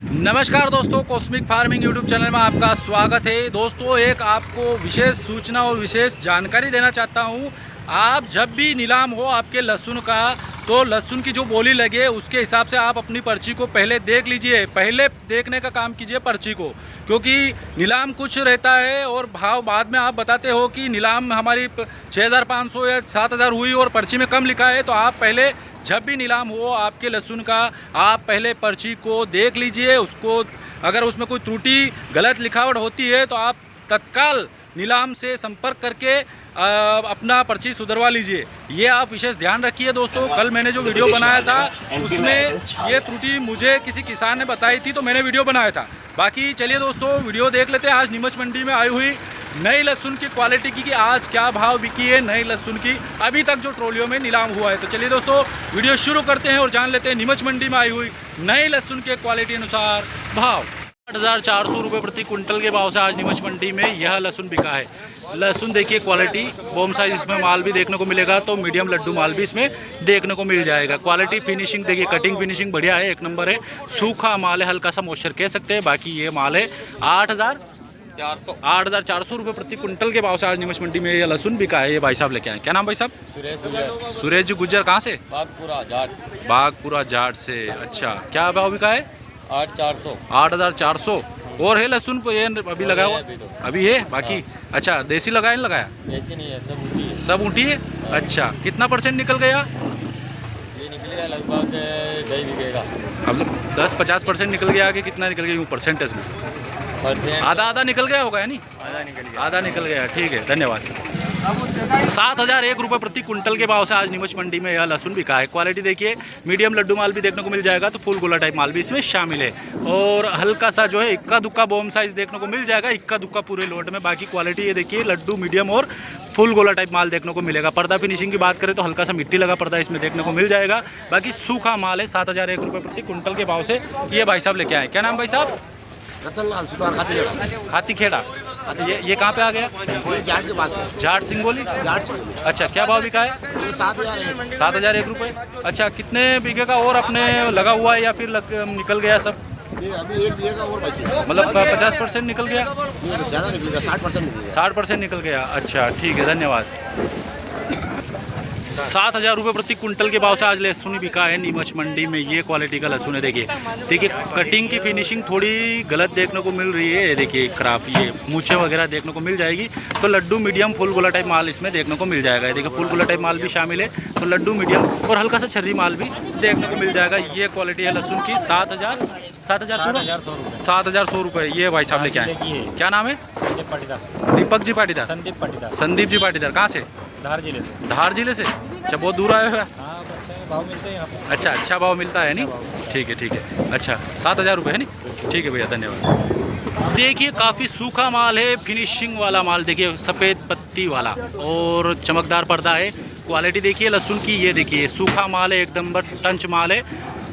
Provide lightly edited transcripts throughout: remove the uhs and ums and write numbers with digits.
नमस्कार दोस्तों, cosmic farming YouTube channel में आपका स्वागत है। दोस्तों, एक आपको विशेष सूचना और विशेष जानकारी देना चाहता हूं। आप जब भी नीलाम हो आपके लहसुन का, तो लहसुन की जो बोली लगे उसके हिसाब से आप अपनी पर्ची को पहले देख लीजिए। पहले देखने का काम कीजिए पर्ची को, क्योंकि नीलाम कुछ रहता है और भाव बाद में आप बताते हो कि नीलाम हमारी 6500 या 7000 हुई और पर्ची में कम लिखा है। तो आप पहले जब भी नीलाम हो आपके लहसुन का, आप पहले पर्ची को देख लीजिए। उसको अगर उसमें कोई त्रुटि गलत लिखावट होती है तो आप तत्काल नीलाम से संपर्क करके अपना पर्ची सुधरवा लीजिए। ये आप विशेष ध्यान रखिए दोस्तों। कल मैंने जो वीडियो बनाया था उसमें ये त्रुटि मुझे किसी किसान ने बताई थी, तो मैंने वीडियो बनाया था। बाकी चलिए दोस्तों, वीडियो देख लेते हैं। आज नीमच मंडी में आई हुई नई लहसुन की क्वालिटी की कि आज क्या भाव बिकी है नई लहसुन की, अभी तक जो ट्रोलियों में नीलाम हुआ है। तो चलिए दोस्तों, वीडियो शुरू करते हैं और जान लेते हैं नीमच मंडी में आई हुई नई लहसुन के क्वालिटी अनुसार भाव। 8,400 रुपये प्रति कुंटल के भाव से आज नीमच मंडी में यह लहसुन बिका है। लहसुन देखिए, क्वालिटी बॉम साइज इसमें माल भी देखने को मिलेगा, तो मीडियम लड्डू माल भी इसमें देखने को मिल जाएगा। क्वालिटी फिनिशिंग देखिए, कटिंग फिनिशिंग बढ़िया है, एक नंबर है। सूखा माल है, हल्का सा मॉइस्चर कह सकते हैं। बाकी ये माल है 8,400 रुपये प्रति कुंटल के भाव से आज नीमच मंडी में ये लहसुन बिका है। ये भाई साहब लेके आए, क्या नाम भाई साहब? सुरेश जी गुज्जर। कहाँ से? बागपुरा जाट से। अच्छा, क्या भाव बिका है? 8,400। और है लहसुन ये अभी लगा हुआ? अभी है बाकी। अच्छा, देसी लगाया नहीं लगाया? देसी नहीं है, सब ऊँटी है। सब ऊँटी है। अच्छा, कितना परसेंट निकल गया? ये निकलेगा लगभग 2.5 बिकेगा। अब 10-50% निकल गया कि कितना निकल गया यूँ परसेंटेज में? आधा निकल गया होगा, यानी आधा निकल गया। ठीक है, धन्यवाद। 7,001 रुपये प्रति कुंटल के भाव से आज नीमच मंडी में यह लहसुन बिका है। क्वालिटी देखिए, मीडियम लड्डू माल भी देखने को मिल जाएगा, तो फुल गोला टाइप माल भी इसमें शामिल है। और हल्का सा जो है इक्का दुक्का बॉम साइज देखने को मिल जाएगा, इक्का दुक्का पूरे लोट में। बाकी क्वालिटी ये देखिए, लड्डू मीडियम और फुल गोला टाइप माल देखने को मिलेगा। पर्दा फिनिशिंग की बात करें तो हल्का सा मिट्टी लगा पर्दा इसमें देखने को मिल जाएगा। बाकी सूखा माल है। 7,001 रुपये प्रति कुंटल के भाव से ये भाई साहब लेके आए। क्या नाम भाई साहब? रतनलाल सुधार खातीखेड़ा। ये कहाँ पे आ गया? जाट के पास में। जाट सिंगोली। अच्छा, क्या भाव बिका है? 7,001 रुपये। अच्छा, कितने बीघे का और अपने लगा हुआ है या फिर निकल गया सब? ये अभी 1 बीघे का और बाकी है। मतलब 50% निकल गया? ज़्यादा निकलेगा, 60% निकलेगा। 60% निकल गया। अच्छा, ठीक है, धन्यवाद। 7,000 रुपये प्रति कुंटल के भाव से आज लहसुन बिका है नीमच मंडी में। ये क्वालिटी का लहसुन है। देखिए कटिंग की फिनिशिंग थोड़ी गलत देखने को मिल रही है। देखिए खराब, ये मूछें वगैरह देखने को मिल जाएगी। तो लड्डू मीडियम फुल गोला टाइप माल इसमें देखने को मिल जाएगा। देखिए फुल गोला टाइप माल भी शामिल है, तो लड्डू मीडियम और हल्का सा छर्री माल भी देखने को मिल जाएगा। ये क्वालिटी है लहसुन की। 7,100 रुपये। ये भाई साहब लेके आए, क्या नाम है? दीपक जी पाटीदार। संदीप जी पाटीदार। कहाँ से? धार जिले से। अच्छा, बहुत दूर आए हुए। अच्छा, अच्छा भाव मिलता है नहीं? ठीक है। अच्छा, 7,000 रुपये है नहीं? ठीक है भैया, धन्यवाद। देखिए काफ़ी सूखा माल है, फिनिशिंग वाला माल। देखिए सफ़ेद पत्ती वाला और चमकदार पर्दा है। क्वालिटी देखिए लहसुन की, ये देखिए सूखा माल है, एकदम टंच माल है।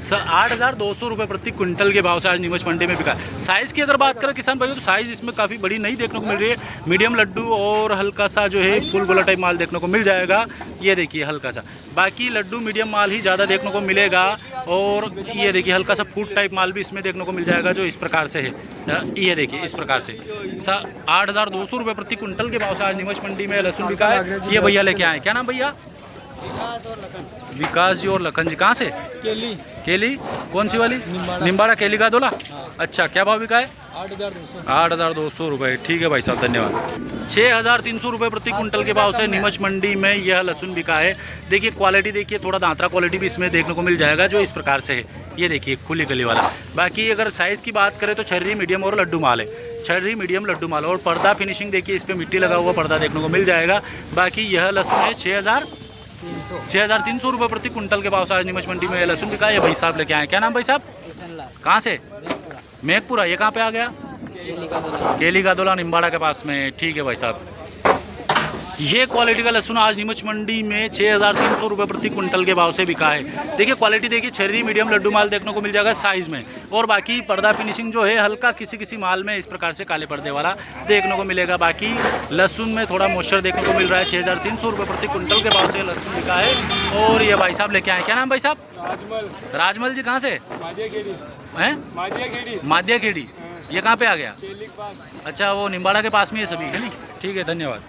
8,200 रुपये प्रति कुंटल के भाव से आज नीमच मंडी में बिका। साइज़ की अगर बात करें किसान भाइयों, तो साइज़ इसमें काफ़ी बड़ी नहीं देखने को मिल रही है। मीडियम लड्डू और हल्का सा जो है फुल गोला टाइप माल देखने को मिल जाएगा। ये देखिए हल्का सा, बाकी लड्डू मीडियम माल ही ज़्यादा देखने को मिलेगा। और ये देखिए हल्का सा फूड टाइप माल भी इसमें देखने को मिल जाएगा, जो इस प्रकार से है। ये देखिए इस प्रकार से 8,200 रुपये प्रति कुंटल के भाव से आज नीमच मंडी में लहसुन बिका है। ये भैया लेके आए, क्या नाम भैया? विकास जी और लखन जी। कहाँ से? केली। कौन सी वाली? निम्बाड़ा केली का दोला। अच्छा, क्या भाव बिका है? 8,200 रुपये। ठीक है भाई साहब, धन्यवाद। 6,300 रुपये प्रति कुंटल के भाव से नीमच मंडी में यह लहसुन बिका है। देखिए क्वालिटी देखिए, थोड़ा दांतरा क्वालिटी भी इसमें देखने को मिल जाएगा, जो इस प्रकार से है। ये देखिए खुली गली वाला। बाकी अगर साइज़ की बात करें तो छर्री मीडियम और लड्डू माल है। छर्री मीडियम लड्डू माल और पर्दा फिनिशिंग देखिए, इस पर मिट्टी लगा हुआ पर्दा देखने को मिल जाएगा। बाकी यह लहसुन है 6,300 रुपये प्रति कुंटल के भाव से आज नीमच मंडी में यह लहसुन बिका है। भाई साहब लेके आए, क्या नाम भाई साहब? कहाँ से? मेघपुरा। ये कहाँ पे आ गया? केली का दोला, निम्बाड़ा के पास में। ठीक है भाई साहब। ये क्वालिटी का लहसुन आज नीमच मंडी में 6,300 रुपये प्रति क्विंटल के भाव से बिका है। देखिए क्वालिटी देखिए, छर्री मीडियम लड्डू माल देखने को मिल जाएगा साइज़ में, और बाकी पर्दा फिनिशिंग जो है हल्का किसी किसी माल में इस प्रकार से काले पर्दे वाला देखने को मिलेगा। बाकी लहसुन में थोड़ा मॉइस्चर देखने को मिल रहा है। 6,300 रुपये प्रति क्विंटल के भाव से लहसुन बिका है। और ये भाई साहब लेके आए, क्या नाम भाई साहब? राजमल। राजमल जी कहाँ से हैं? मादिया खेड़ी। ये कहाँ पे आ गया? अच्छा, वो निम्बाड़ा के पास में ये सभी है नहीं। ठीक है, धन्यवाद।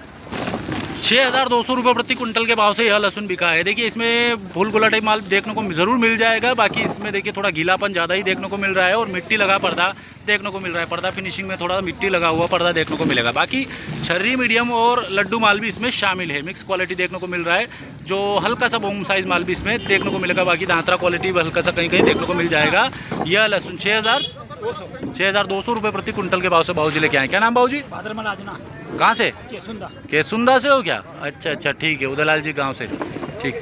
6,200 रुपये प्रति क्विंटल के भाव से यह लहसुन बिका है। देखिए इसमें फुल गोला टाइप माल देखने को ज़रूर मिल जाएगा। बाकी इसमें देखिए थोड़ा गीलापन ज़्यादा ही देखने को मिल रहा है, और मिट्टी लगा पर्दा देखने को मिल रहा है। पर्दा फिनिशिंग में थोड़ा मिट्टी लगा हुआ पर्दा देखने को मिलेगा। बाकी छर्री मीडियम और लड्डू माल भी इसमें शामिल है। मिक्स क्वालिटी देखने को मिल रहा है, जो हल्का सा बोम साइज माल भी इसमें देखने को मिलेगा। बाकी दांतरा क्वालिटी हल्का सा कहीं कहीं देखने को मिल जाएगा। यह लहसुन 6,200 रुपये प्रति क्विंटल के भाव से भाऊ जी लेके आए। क्या नाम भाऊ जी? भाद्रमल आजना। कहाँ से? केसुंदा। केसुंदा से हो क्या? अच्छा ठीक है, उदयलाल जी गांव से। ठीक,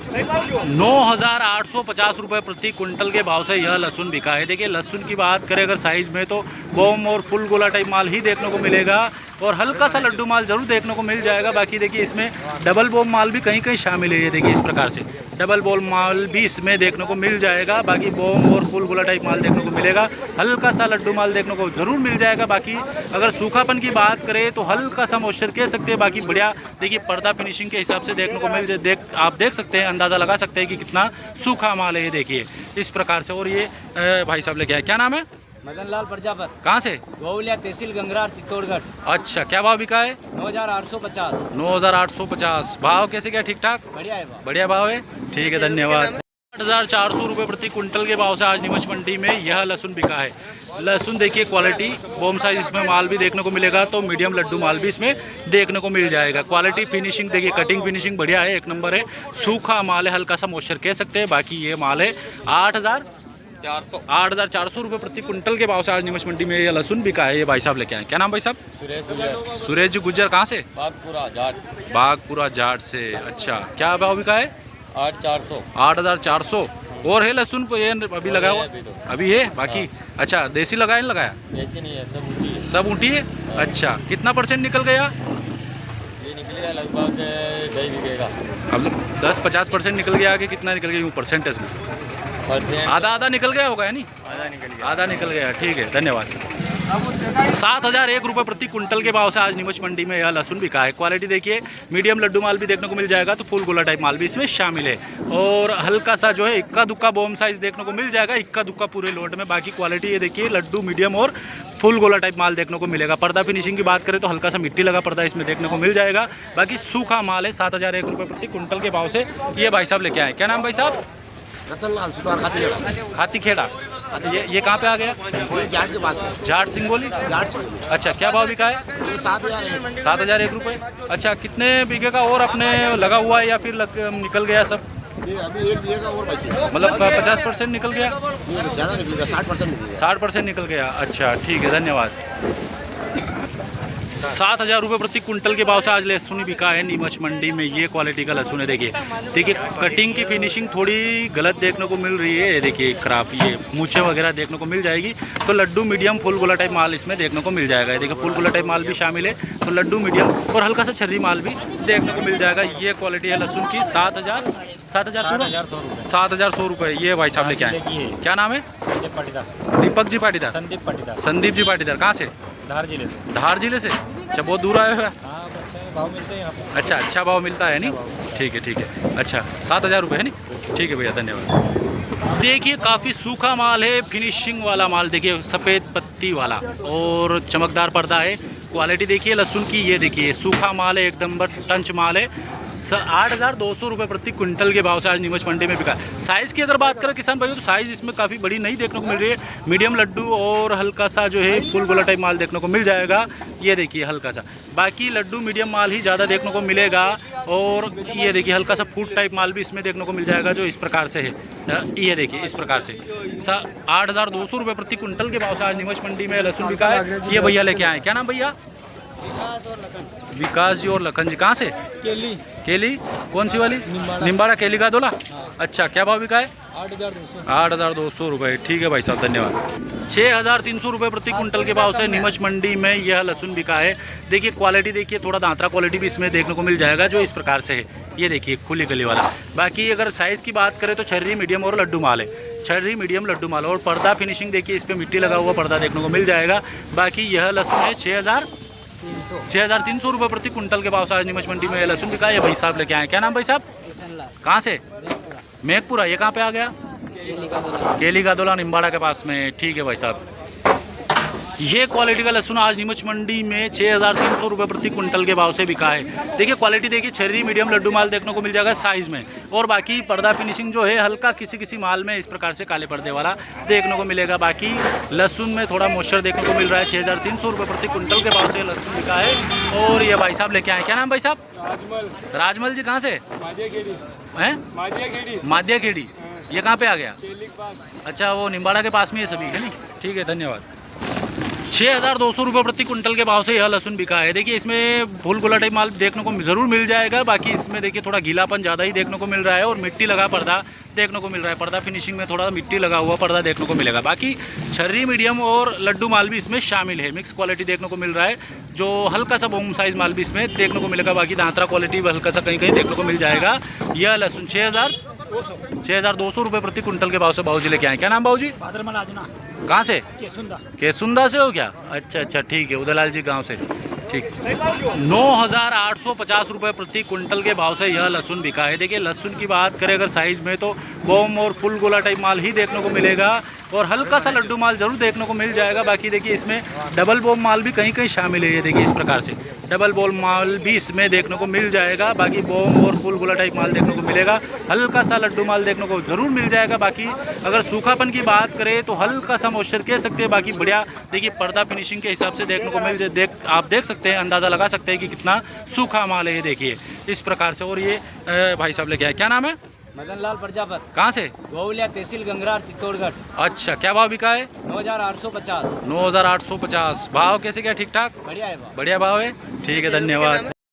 9,850 रुपये प्रति क्विंटल के भाव से यह लहसुन बिका है। देखिए लहसुन की बात करें अगर साइज़ में, तो बॉम और फुल गोला टाइप माल ही देखने को मिलेगा, और हल्का सा लड्डू माल जरूर देखने को मिल जाएगा। बाकी देखिए इसमें डबल बॉम माल भी कहीं कहीं शामिल है। ये देखिए इस प्रकार से डबल बॉम माल भी इसमें देखने को मिल जाएगा। बाकी बॉम और फुल गोला टाइप माल देखने को मिलेगा। हल्का सा लड्डू माल देखने को ज़रूर मिल जाएगा। बाकी अगर सूखापन की बात करें तो हल्का सा मॉइस्चर कह सकते हैं। बाकी बढ़िया देखिए पर्दा फिनिशिंग के हिसाब से देखने को आप देख सकते हैं, अंदाज़ा लगा सकते हैं कि कितना सूखा माल है। ये देखिए इस प्रकार से। और ये भाई साहब लेके आए, क्या नाम है? मदन लाल प्रजापत। कहाँ से? गोवलिया तहसील गंगरार चित्तौड़गढ़। अच्छा, क्या भाव बिका है? 9,850। 9,850। भाव कैसे क्या? ठीक ठाक, बढ़िया है भाव। बढ़िया भाव है। ठीक है, धन्यवाद। 8,400 रुपये प्रति क्विंटल के भाव से आज नीमच मंडी में यह लहसुन बिका है। लहसुन देखिए क्वालिटी बॉम साइज इसमें माल भी देखने को मिलेगा, तो मीडियम लड्डू माल भी इसमें देखने को मिल जाएगा। क्वालिटी फिनिशिंग देखिए, कटिंग फिनिशिंग बढ़िया है, एक नंबर है। सूखा माल है, हल्का सा मॉइस्चर कह सकते हैं। बाकी ये माल है 8,400 रुपये प्रति क्विंटल के भाव से आज नीमच मंडी में यह लहसुन बिका है। ये भाई साहब लेके आए, क्या नाम भाई साहब? सुरेश गुजर। सुरेश जी गुजर। कहाँ से? बागपुरा जाट। बागपुरा जाट से। अच्छा, क्या भाव बिका है? 8,400। 8,400। और है लहसुन को ये अभी लगा हुआ? अभी है बाकी। अच्छा, देसी लगाया नहीं लगाया? ऐसे नहीं है, सब ऊँटी है। सब ऊँटी है। अच्छा, कितना % निकल गया? ये निकलेगा लगभग 2.5 बीघे का। अब 10-50% निकल गया कि कितना निकल गया यूँ परसेंटेज में? आधा निकल गया होगा, है नहीं? आधा निकल गया। ठीक है, धन्यवाद। 7,001 रुपये प्रति क्विंटल के भाव से आज नीमच मंडी में यह लहसुन बिका है। क्वालिटी देखिए मीडियम लड्डू माल भी देखने को मिल जाएगा, तो फुल गोला टाइप माल भी इसमें शामिल है। और हल्का सा जो है इक्का दुक्का बॉम साइज देखने को मिल जाएगा, इक्का दुक्का पूरे लोड में। बाकी क्वालिटी ये देखिए लड्डू मीडियम और फुल गोला टाइप माल देखने को मिलेगा। पर्दा फिनिशिंग की बात करें तो हल्का सा मिट्टी लगा पर्दा इसमें देखने को मिल जाएगा। बाकी सूखा माल है। 7,001 रुपये प्रति क्विंटल के भाव से ये भाई साहब लेके आए। क्या नाम भाई साहब? रतनलाल सुतार खाती खेड़ा। ये कहाँ पे आ गया? जाट के पास में। जाट सिंगोली। जाट से। अच्छा, क्या भाव बिका है? 7,000। 7,001 रुपये। अच्छा, कितने बीघे का और अपने लगा हुआ है या फिर निकल गया सब? ये अभी 1 बीघे का और बाकी है। मतलब 50% निकल गया? ये ज़्यादा निकलेगा, 60% निकलेगा। 60% निकल गया। अच्छा ठीक है, धन्यवाद। 7,000 रुपये प्रति क्विंटल के भाव से आज लहसुन बिका है नीमच मंडी में। ये क्वालिटी का लहसुन है। देखिए कटिंग की फिनिशिंग थोड़ी गलत देखने को मिल रही है। देखिए खराब, ये मूछें वगैरह देखने को मिल जाएगी। तो लड्डू मीडियम फुल गोला टाइप माल इसमें देखने को मिल जाएगा। देखिए फुल गोला टाइप माल भी शामिल है, तो लड्डू मीडियम और हल्का सा छर्री माल भी देखने को मिल जाएगा। ये क्वालिटी है लहसुन की। 7,100 रुपये। ये भाई साहब लेके आए, क्या नाम है? दीपक जी पाटीदार। संदीप जी पाटीदार। कहाँ से? धार जिले से। धार जिले से। अच्छा, बहुत दूर आए हुए हैं। भाव मिलते हैं यहाँ पे। अच्छा, अच्छा भाव मिलता है नहीं? ठीक है। अच्छा, 7,000 रुपये है नहीं? ठीक है भैया, धन्यवाद। देखिए काफ़ी सूखा माल है, फिनिशिंग वाला माल। देखिए सफ़ेद पत्ती वाला और चमकदार पर्दा है। क्वालिटी देखिए लहसुन की, ये देखिए सूखा माल है, एकदम टंच माल है। 8,200 रुपये प्रति क्विंटल के भाव से आज नीमच मंडी में बिका। साइज़ की अगर बात करें किसान भाइयों, तो साइज़ इसमें काफ़ी बड़ी नहीं देखने को मिल रही है। मीडियम लड्डू और हल्का सा जो है फुल गोला टाइप माल देखने को मिल जाएगा। ये देखिए हल्का सा, बाकी लड्डू मीडियम माल ही ज़्यादा देखने को मिलेगा। और ये देखिए हल्का सा फूड टाइप माल भी इसमें देखने को मिल जाएगा, जो इस प्रकार से है। ये देखिए इस प्रकार से 8,200 रुपये प्रति क्विंटल के भाव से आज नीमच मंडी में लहसुन बिका है। ये भैया लेके आए, क्या नाम भैया? विकास और लखन। विकास जी और लखन जी कहाँ से? केली केली कौन सी वाली? निम्बाड़ा। निम्बाड़ा केली का दोला। हाँ। अच्छा, क्या भाव बिका है? 8,200। 8,200 रुपये। ठीक है भाई साहब, धन्यवाद। 6,300 रुपये प्रति कुंटल के भाव से नीमच मंडी में यह लहसुन बिका है। देखिए क्वालिटी, देखिए थोड़ा दांतरा क्वालिटी भी इसमें देखने को मिल जाएगा, जो इस प्रकार से है। ये देखिए खुली गली वाला। बाकी अगर साइज़ की बात करें तो छर्री, मीडियम और लड्डू माल है। छर्री, मीडियम, लड्डू माल। और पर्दा फिनिशिंग देखिए, इस पर मिट्टी लगा हुआ पर्दा देखने को मिल जाएगा। बाकी यह लहसुन है 6,300 रुपये प्रति कुंटल के भाव से आज नीमच मंडी में यह लहसुन बिका है। भाई साहब लेके आए। क्या नाम भाई साहब? कहाँ से? मेघपुरा। ये कहाँ पे आ गया? केली का दोला, निम्बाड़ा के पास में। ठीक है भाई साहब। ये क्वालिटी का लहसुन आज नीमच मंडी में 6,300 रुपये प्रति कुंटल के भाव से बिका है। देखिए क्वालिटी देखिए, छर्री, मीडियम, लड्डू माल देखने को मिल जाएगा साइज़ में। और बाकी पर्दा फिनिशिंग जो है हल्का किसी किसी माल में इस प्रकार से काले पर्दे वाला देखने को मिलेगा। बाकी लहसुन में थोड़ा मॉइस्चर देखने को मिल रहा है। 6,300 रुपये प्रति कुंटल के भाव से लहसुन बिका है। और ये भाई साहब लेके आए। क्या नाम भाई साहब? राजमल। राजमल जी कहाँ से हैं? मादिया खेड़ी। ये कहाँ पे आ गया? अच्छा, वो निम्बाड़ा के पास में ये सभी है नहीं। ठीक है, धन्यवाद। 6,200 रुपये प्रति कुंटल के भाव से यह लहसुन बिका है। देखिए इसमें फूल गोला टाइप माल देखने को ज़रूर मिल जाएगा। बाकी इसमें देखिए थोड़ा गीलापन ज़्यादा ही देखने को मिल रहा है और मिट्टी लगा पर्दा देखने को मिल रहा है। पर्दा फिनिशिंग में थोड़ा मिट्टी लगा हुआ पर्दा देखने को मिलेगा। बाकी छर्री, मीडियम और लड्डू माल भी इसमें शामिल है। मिक्स क्वालिटी देखने को मिल रहा है, जो हल्का सा बोम साइज़ माल भी इसमें देखने को मिलेगा। बाकी दांतरा क्वालिटी भी हल्का सा कहीं कहीं देखने को मिल जाएगा। यह लहसुन 6,200 रुपये प्रति कुंटल के भाव से भाऊ जी लेके आए। क्या नाम भाऊ जी? भाद्रमल आजना। कहाँ से? केसुंदा। केसुंदा से हो क्या? अच्छा, ठीक है, उदयलाल जी गांव से। ठीक। 9,850 रुपये प्रति कुंटल के भाव से यह लहसुन बिका है। देखिए लहसुन की बात करें अगर साइज़ में तो बॉम और फुल गोला टाइप माल ही देखने को मिलेगा और हल्का सा लड्डू माल ज़रूर देखने को मिल जाएगा। बाकी देखिए इसमें डबल बॉम माल भी कहीं कहीं शामिल है। ये देखिए इस प्रकार से डबल बॉम माल भी इसमें देखने को मिल जाएगा। बाकी बॉम और फुल गोला टाइप माल देखने को मिलेगा। हल्का सा लड्डू माल देखने को ज़रूर मिल जाएगा। बाकी अगर सूखापन की बात करें तो हल्का सा मॉइस्चर कह सकते हैं। बाकी बढ़िया देखिए पर्दा फिनिशिंग के हिसाब से देखने को आप देख सकते हैं, अंदाज़ा लगा सकते हैं कि कितना सूखा माल है। ये देखिए इस प्रकार से। और ये भाई साहब लेके आए। क्या नाम है? मदन लाल प्रजापत। कहाँ से? गोवलिया तहसील गंगरार चित्तौड़गढ़। अच्छा, क्या भाव बिका है? 9,850। 9,850। भाव कैसे क्या? ठीक ठाक, बढ़िया है भाव। बढ़िया भाव है। ठीक है, धन्यवाद।